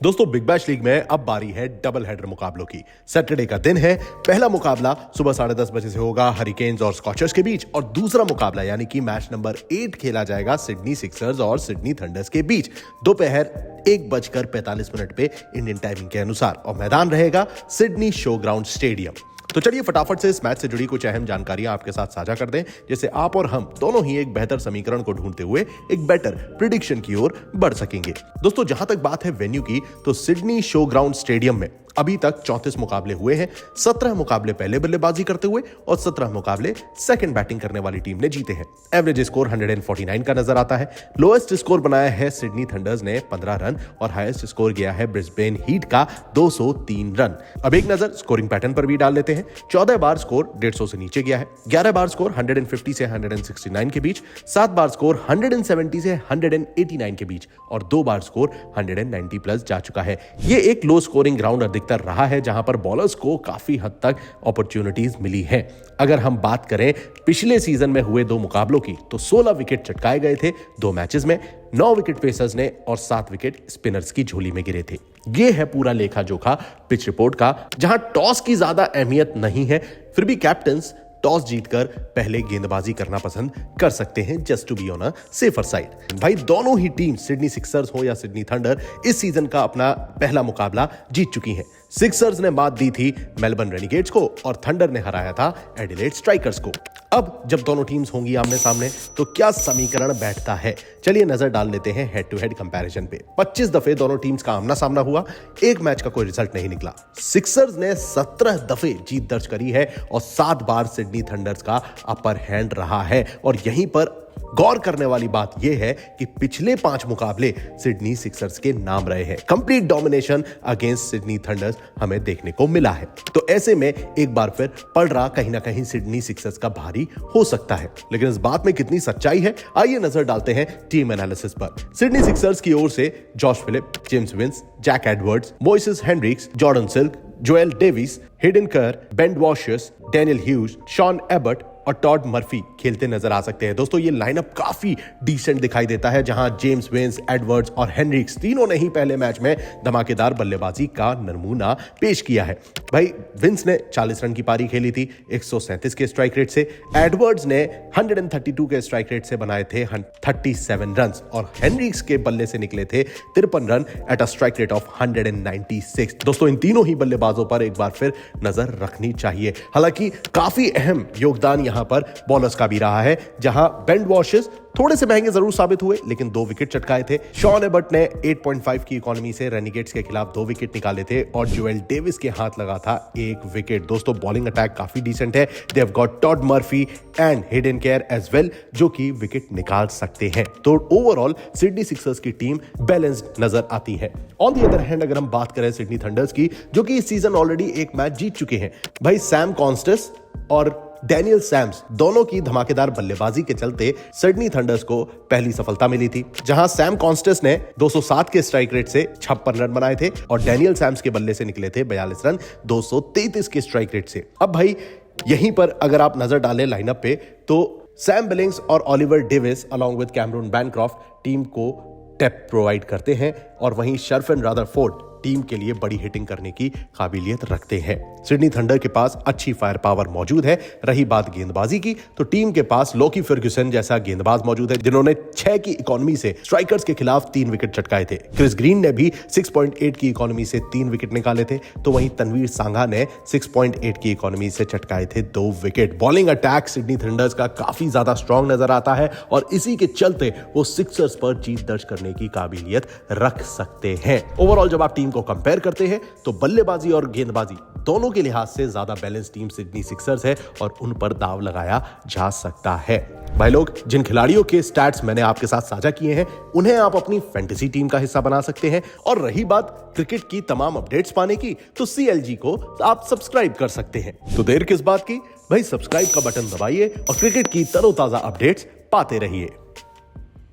दोस्तों big bash league में अब बारी है डबल हेडर मुकाबलों की। सैटरडे का दिन है। पहला मुकाबला सुबह 10:30 बजे से होगा हरिकेन्स और स्कॉचर्स के बीच, और दूसरा मुकाबला यानी कि मैच नंबर 8 खेला जाएगा सिडनी सिक्सर्स और सिडनी थंडर्स के बीच दोपहर 1:45 पे इंडियन टाइमिंग के अनुसार, और मैदान रहेगा सिडनी शो ग्राउंड स्टेडियम। तो चलिए फटाफट से इस मैच से जुड़ी कुछ अहम जानकारियां आपके साथ साझा कर दें, जिससे आप और हम दोनों ही एक बेहतर समीकरण को ढूंढते हुए एक बेटर प्रिडिक्शन की ओर बढ़ सकेंगे। दोस्तों जहां तक बात है वेन्यू की, तो सिडनी शो ग्राउंड स्टेडियम में अभी तक 34 मुकाबले हुए हैं। 17 मुकाबले पहले बल्लेबाजी करते हुए और 17 मुकाबले सेकंड बैटिंग करने वाली टीम ने जीते हैं। एवरेज स्कोर 149 का नजर आता है। लोएस्ट स्कोर बनाया है सिडनी थंडर्स ने 15 रन, और हाईएस्ट स्कोर गया है ब्रिस्बेन हीट का 203 रन। अब एक नजर स्कोरिंग पैटर्न पर भी डाल लेते हैं। 14 बार स्कोर 150 से नीचे गया है, 11 बार स्कोर 150 से 169 के बीच, 7 बार स्कोर 170 से 189 के बीच, और 2 बार स्कोर 190 प्लस जा चुका है। ये एक लो स्कोरिंग ग्राउंड अधिकतर रहा है, जहां पर बॉलर्स को काफी हद तक अपॉर्चुनिटीज मिली हैं। अगर हम बात करें पिछले सीजन में हुए 2 मुकाबलों की, तो 16 विकेट चटकाए गए थे 2 मैचेस में। 9 विकेट पेसर्स ने और 7 विकेट स्पिनर्स की झोली में गिरे थे। ये है पूरा लेखा जोखा पिच रिपोर्ट का, जहां टॉस की ज्यादा अहमियत नहीं है, फिर भी कैप्टन्स टॉस जीतकर पहले गेंदबाजी करना पसंद कर सकते हैं, just to be on a safer side. भाई दोनों ही टीम सिडनी सिक्सर्स हो या सिडनी थंडर इस सीजन का अपना पहला मुकाबला जीत चुकी हैं। सिक्सर्स ने मात दी थी मेलबर्न रेनिगेट्स को, और थंडर ने हराया था एडिलेड स्ट्राइकर्स को। अब जब दोनों टीम्स होंगी आमने सामने, तो क्या समीकरण बैठता है? चलिए नजर डाल लेते हैं हेड टू हेड कंपैरिजन पे। 25 दफे दोनों टीम्स का आमना सामना हुआ, एक मैच का कोई रिजल्ट नहीं निकला। सिक्सर्स ने 17 दफे जीत दर्ज करी है, और 7 बार सिडनी थंडर्स का अपर हैंड रहा है। और यहीं पर गौर करने वाली बात यह है कि पिछले 5 मुकाबले सिडनी सिक्सर्स के नाम रहे हैं। Complete domination against Sydney thunder's हमें देखने को मिला है। तो ऐसे में एक बार फिर पलड़ा कहीं ना कहीं सिडनी सिक्सर्स का भारी हो सकता है। लेकिन इस बात में कितनी सच्चाई है, आइए नजर डालते हैं टीम एनालिसिस पर। सिडनी सिक्सर्स की ओर से Josh Philippe, James Vince, Jack Edwards, Moises Henriques, Jordan Silk, Joel Davies, Hayden Kerr, Ben वॉशियस, डैनियल ह्यूज, शॉन एबर्ट और टॉड मर्फी खेलते नजर आ सकते हैं। दोस्तों ये लाइनअप काफी डिसेंट दिखाई देता है, जहां जेम्स विंस, एडवर्ड्स और हेनरिक्स तीनों ने ही पहले मैच में धमाकेदार बल्लेबाजी का नमूना पेश किया है। भाई विंस ने 40 रन की पारी खेली थी 137 के स्ट्राइक रेट से। एडवर्ड्स ने 132 के स्ट्राइक रेट से बनाए थे 37 रन, और हेनरिक्स के बल्ले से निकले थे 53 run at a strike rate of 196। दोस्तों इन तीनों ही बल्लेबाजों पर एक बार फिर नजर रखनी चाहिए। हालांकि काफी अहम योगदान यहां पर बॉलर्स का भी रहा है, जहां बेन वॉशियस थोड़े से महंगे जरूर साबित हुए, लेकिन 2 विकेट चटकाए थे। शॉन एबर्ट ने 8.5 की इकोनॉमी से रेनिगेट्स के खिलाफ 2 विकेट निकाले थे, और जोएल डेविस के हाथ लगा था 1 विकेट। दोस्तों बॉलिंग अटैक काफी डिसेंट है। They have got Todd Murphy and Hayden Kerr as well, जो कि विकेट निकाल सकते हैं। तो ओवरऑल सिडनी सिक्सर्स की टीम बैलेंस्ड नजर आती है। ऑन द अदर हैंड अगर हम बात करें सिडनी थंडर्स की, जो कि इस सीजन ऑलरेडी एक मैच जीत चुके हैं, भाई सैम कॉन्स्टेस और डैनियल सैम्स दोनों की धमाकेदार बल्लेबाजी के चलते सिडनी थंडर्स को पहली सफलता मिली थी, जहां सैम कॉन्स्टेस ने 207 के स्ट्राइक रेट से 56 रन बनाए थे, और डैनियल सैम्स के बल्ले से निकले थे 42 रन 233 के स्ट्राइक रेट से। अब भाई यहीं पर अगर आप नजर डालें लाइनअप पे, तो सैम बिलिंग्स और Oliver Davis along with Cameron Bancroft team को डेप्थ प्रोवाइड करते हैं, और वहीं शर्फन रदरफोर्ड टीम के लिए बड़ी हिटिंग करने की काबिलियत रखते हैं। सिडनी थंडर के पास अच्छी फायर पावर मौजूद है। रही बात गेंदबाजी की, तो टीम के पास लोकी फर्ग्यूसन जैसा गेंदबाज मौजूद है, जिन्होंने 6 की इकोनॉमी से स्ट्राइकर्स के खिलाफ 3 विकेट चटकाए थे। क्रिस ग्रीन ने भी 6.8 की इकोनॉमी से 3 विकेट निकाले थे, तो वहीं तनवीर सांघा ने 6.8 की इकोनॉमी से चटकाए थे 2 wicket. Bowling attack Sydney thunder's का काफी ज्यादा स्ट्रॉन्ग नजर आता है, और इसी के चलते वो सिक्सर्स पर जीत दर्ज करने की काबिलियत रख सकते हैं। ओवरऑल जब आप टीम को कंपेयर करते हैं, तो बल्लेबाजी और गेंदबाजी दोनों के लिहाज से ज्यादा बैलेंस टीम सिडनी सिक्सर्स है, और उन पर दाव लगाया जा सकता है। भाई लोग, जिन खिलाड़ियों के स्टैट्स मैंने आपके साथ साझा किए हैं, उन्हें आप अपनी फैंटेसी टीम का हिस्सा बना सकते हैं। और रही बात क्रिकेट की तमाम अपडेट्स पाने की, तो CLG को आप सब्सक्राइब कर सकते हैं। तो देर किस बात की, भाई सब्सक्राइब का बटन दबाइए और क्रिकेट की तरोताजा अपडेट्स पाते रहिए।